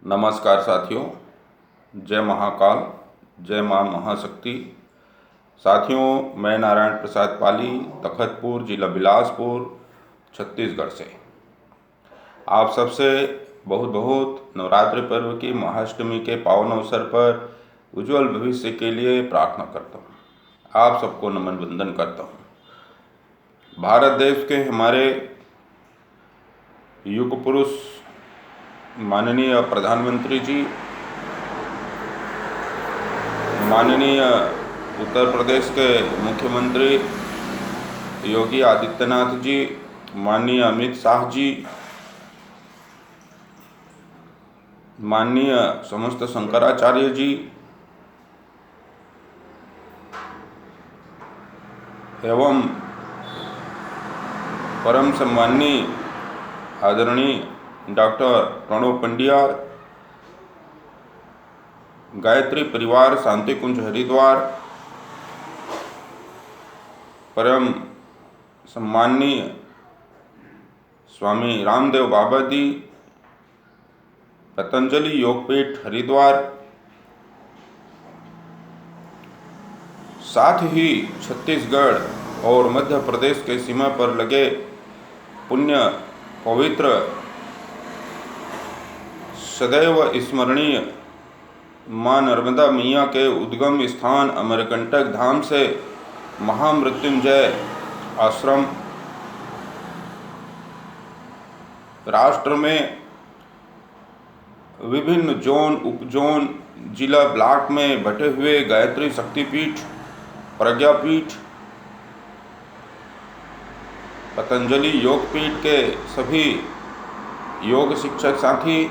नमस्कार साथियों, जय महाकाल, जय मां महाशक्ति। साथियों, मैं नारायण प्रसाद पाली, तखतपुर, जिला बिलासपुर, छत्तीसगढ़ से आप सबसे बहुत बहुत नवरात्रि पर्व की महाअष्टमी के पावन अवसर पर उज्जवल भविष्य के लिए प्रार्थना करता हूँ। आप सबको नमन वंदन करता हूँ। भारत देश के हमारे युग पुरुष माननीय प्रधानमंत्री जी, माननीय उत्तर प्रदेश के मुख्यमंत्री योगी आदित्यनाथ जी, माननीय अमित शाह जी, माननीय समस्त शंकराचार्य जी एवं परम सम्माननीय आदरणीय डॉक्टर प्रणव पंड्या, गायत्री परिवार शांति कुंज हरिद्वार, परम सम्माननीय स्वामी रामदेव बाबा जी, पतंजलि योगपीठ हरिद्वार, साथ ही छत्तीसगढ़ और मध्य प्रदेश के सीमा पर लगे पुण्य पवित्र सदैव स्मरणीय मां नर्मदा मैया के उद्गम स्थान अमरकंटक धाम से महामृत्युंजय आश्रम राष्ट्र में विभिन्न जोन, उपजोन, जिला, ब्लॉक में बटे हुए गायत्री शक्तिपीठ, प्रज्ञापीठ, पतंजलि योगपीठ के सभी योग शिक्षक साथी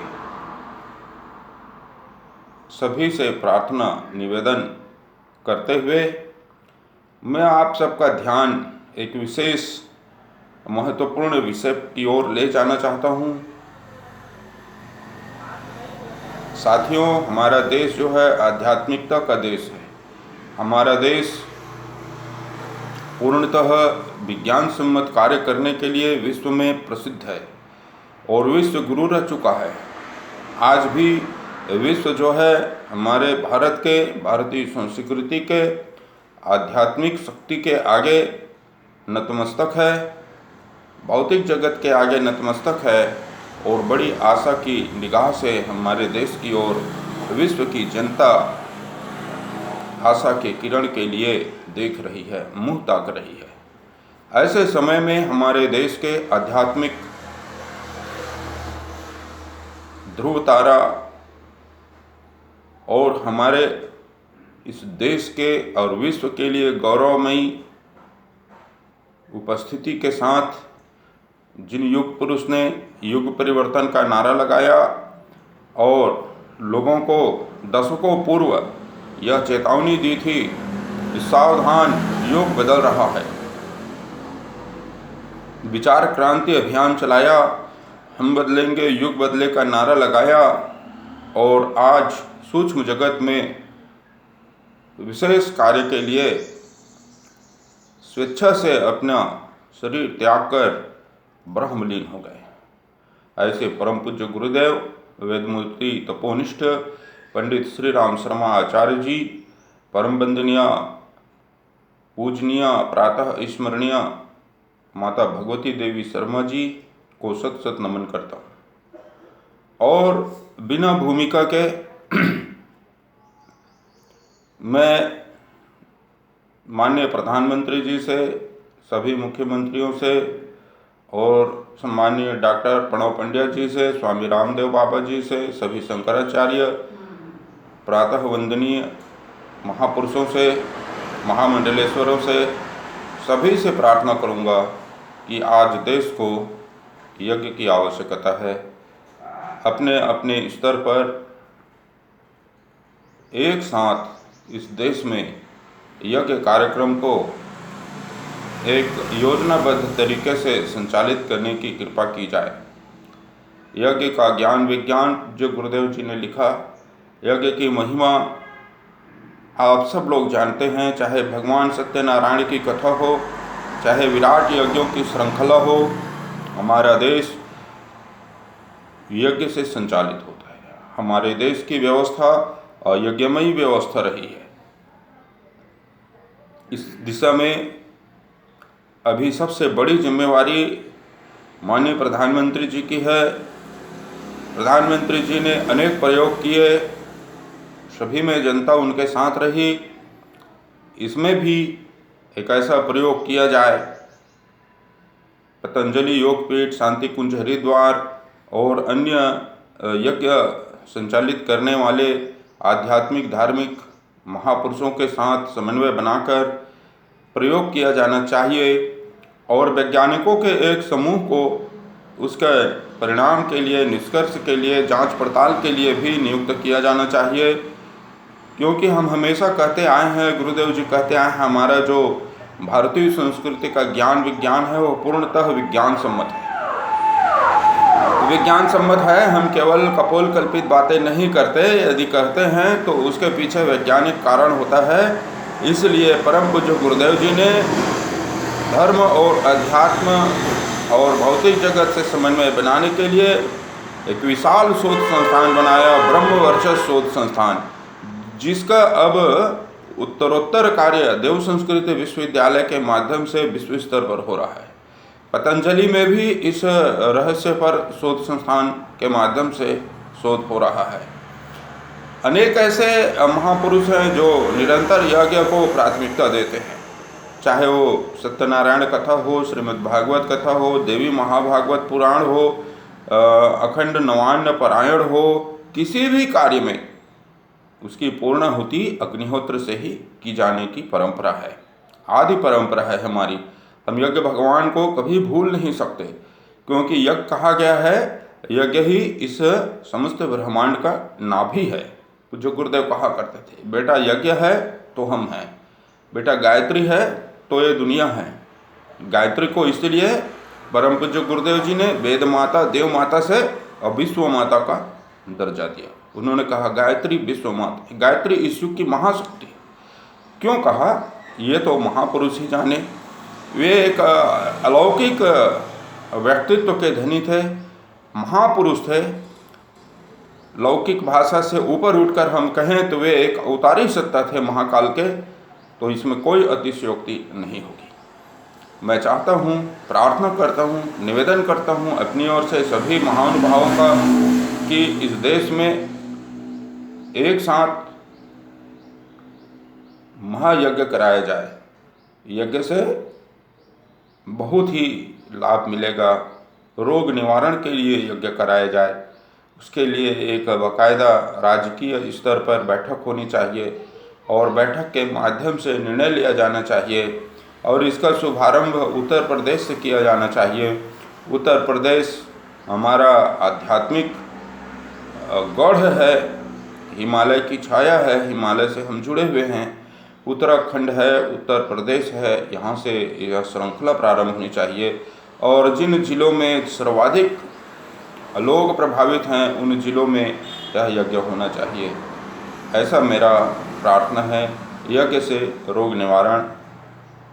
सभी से प्रार्थना निवेदन करते हुए मैं आप सबका ध्यान एक विशेष महत्वपूर्ण विषय की ओर ले जाना चाहता हूं। साथियों, हमारा देश जो है आध्यात्मिकता का देश है। हमारा देश पूर्णतः विज्ञान सम्मत कार्य करने के लिए विश्व में प्रसिद्ध है और विश्व गुरु रह चुका है। आज भी विश्व जो है हमारे भारत के, भारतीय संस्कृति के, आध्यात्मिक शक्ति के आगे नतमस्तक है, भौतिक जगत के आगे नतमस्तक है और बड़ी आशा की निगाह से हमारे देश की ओर विश्व की जनता आशा के किरण के लिए देख रही है, मुंह ताक रही है। ऐसे समय में हमारे देश के आध्यात्मिक ध्रुव तारा और हमारे इस देश के और विश्व के लिए गौरवमयी उपस्थिति के साथ जिन युग पुरुष ने युग परिवर्तन का नारा लगाया और लोगों को दशकों पूर्व यह चेतावनी दी थी कि सावधान, युग बदल रहा है, विचार क्रांति अभियान चलाया, हम बदलेंगे, युग बदले का नारा लगाया और आज सूक्ष्म जगत में विशेष कार्य के लिए स्वेच्छा से अपना शरीर त्याग कर ब्रह्मलीन हो गए। ऐसे परम पूज्य गुरुदेव वेदमूर्ति तपोनिष्ठ पंडित श्री राम शर्मा आचार्य जी, परम वंदनीय पूजनीय प्रातः स्मरणीय माता भगवती देवी शर्मा जी को सत सत नमन करता हूँ। और बिना भूमिका के मैं माननीय प्रधानमंत्री जी से, सभी मुख्यमंत्रियों से और सम्माननीय डॉक्टर प्रणव पंड्या जी से, स्वामी रामदेव बाबा जी से, सभी शंकराचार्य प्रातः वंदनीय महापुरुषों से, महामंडलेश्वरों से, सभी से प्रार्थना करूंगा कि आज देश को यज्ञ की आवश्यकता है। अपने अपने स्तर पर एक साथ इस देश में यज्ञ कार्यक्रम को एक योजनाबद्ध तरीके से संचालित करने की कृपा की जाए। यज्ञ का ज्ञान विज्ञान जो गुरुदेव जी ने लिखा, यज्ञ की महिमा आप सब लोग जानते हैं। चाहे भगवान सत्यनारायण की कथा हो, चाहे विराट यज्ञों की श्रृंखला हो, हमारा देश यज्ञ से संचालित होता है। हमारे देश की व्यवस्था यज्ञमयी व्यवस्था रही है। इस दिशा में अभी सबसे बड़ी जिम्मेवारी माननीय प्रधानमंत्री जी की है। प्रधानमंत्री जी ने अनेक प्रयोग किए, सभी में जनता उनके साथ रही। इसमें भी एक ऐसा प्रयोग किया जाए, पतंजलि योगपीठ, शांति कुंज हरिद्वार और अन्य यज्ञ संचालित करने वाले आध्यात्मिक धार्मिक महापुरुषों के साथ समन्वय बनाकर प्रयोग किया जाना चाहिए और वैज्ञानिकों के एक समूह को उसके परिणाम के लिए, निष्कर्ष के लिए, जांच पड़ताल के लिए भी नियुक्त किया जाना चाहिए। क्योंकि हम हमेशा कहते आए हैं, गुरुदेव जी कहते आए हैं, हमारा जो भारतीय संस्कृति का ज्ञान विज्ञान है वो पूर्णतः विज्ञान सम्मत है। विज्ञान सम्मत है, हम केवल कपोल कल्पित बातें नहीं करते। यदि कहते हैं तो उसके पीछे वैज्ञानिक कारण होता है। इसलिए परम पूज्य गुरुदेव जी ने धर्म और अध्यात्म और भौतिक जगत से समन्वय बनाने के लिए एक विशाल शोध संस्थान बनाया, ब्रह्मवर्चस्व शोध संस्थान, जिसका अब उत्तरोत्तर कार्य देव संस्कृति विश्वविद्यालय के माध्यम से विश्व स्तर पर हो रहा है। पतंजलि में भी इस रहस्य पर शोध संस्थान के माध्यम से शोध हो रहा है। अनेक ऐसे महापुरुष हैं जो निरंतर यज्ञ को प्राथमिकता देते हैं, चाहे वो सत्यनारायण कथा हो, श्रीमद् भागवत कथा हो, देवी महाभागवत पुराण हो, अखंड नवान्न पारायण हो, किसी भी कार्य में उसकी पूर्णाहुति अग्निहोत्र से ही की जाने की परंपरा है, आदि परंपरा है हमारी। हम यज्ञ भगवान को कभी भूल नहीं सकते, क्योंकि यज्ञ कहा गया है, यज्ञ ही इस समस्त ब्रह्मांड का नाभि है। जो गुरुदेव कहा करते थे, बेटा यज्ञ है तो हम हैं, बेटा गायत्री है तो ये दुनिया है। गायत्री को इसलिए परम पूज्य गुरुदेव जी ने वेद माता, देव माता से और विश्व माता का दर्जा दिया। उन्होंने कहा गायत्री विश्व माता, गायत्री इस युग की महाशक्ति। क्यों कहा, ये तो महापुरुष ही जाने। वे एक अलौकिक व्यक्तित्व के धनी थे, महापुरुष थे। लौकिक भाषा से ऊपर उठकर हम कहें तो वे एक अवतारी सत्ता थे महाकाल के, तो इसमें कोई अतिशयोक्ति नहीं होगी। मैं चाहता हूँ, प्रार्थना करता हूँ, निवेदन करता हूँ अपनी ओर से सभी महानुभावों का कि इस देश में एक साथ महायज्ञ कराया जाए। यज्ञ से बहुत ही लाभ मिलेगा। रोग निवारण के लिए यज्ञ कराया जाए, उसके लिए एक बाकायदा राजकीय स्तर पर बैठक होनी चाहिए और बैठक के माध्यम से निर्णय लिया जाना चाहिए और इसका शुभारंभ उत्तर प्रदेश से किया जाना चाहिए। उत्तर प्रदेश हमारा आध्यात्मिक गढ़ है, हिमालय की छाया है, हिमालय से हम जुड़े हुए हैं। उत्तराखंड है, उत्तर प्रदेश है, यहाँ से यह श्रृंखला प्रारंभ होनी चाहिए और जिन जिलों में सर्वाधिक लोग प्रभावित हैं उन जिलों में यह यज्ञ होना चाहिए, ऐसा मेरा प्रार्थना है। यज्ञ से रोग निवारण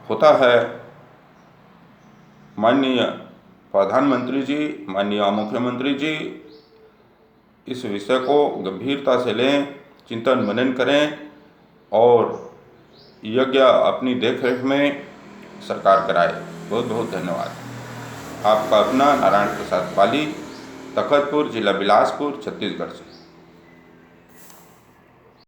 होता है। माननीय प्रधानमंत्री जी, माननीय मुख्यमंत्री जी इस विषय को गंभीरता से लें, चिंतन मनन करें और यज्ञ अपनी देखरेख में सरकार कराए। बहुत बहुत धन्यवाद। आपका अपना नारायण प्रसाद पाली, तखतपुर, जिला बिलासपुर, छत्तीसगढ़ से।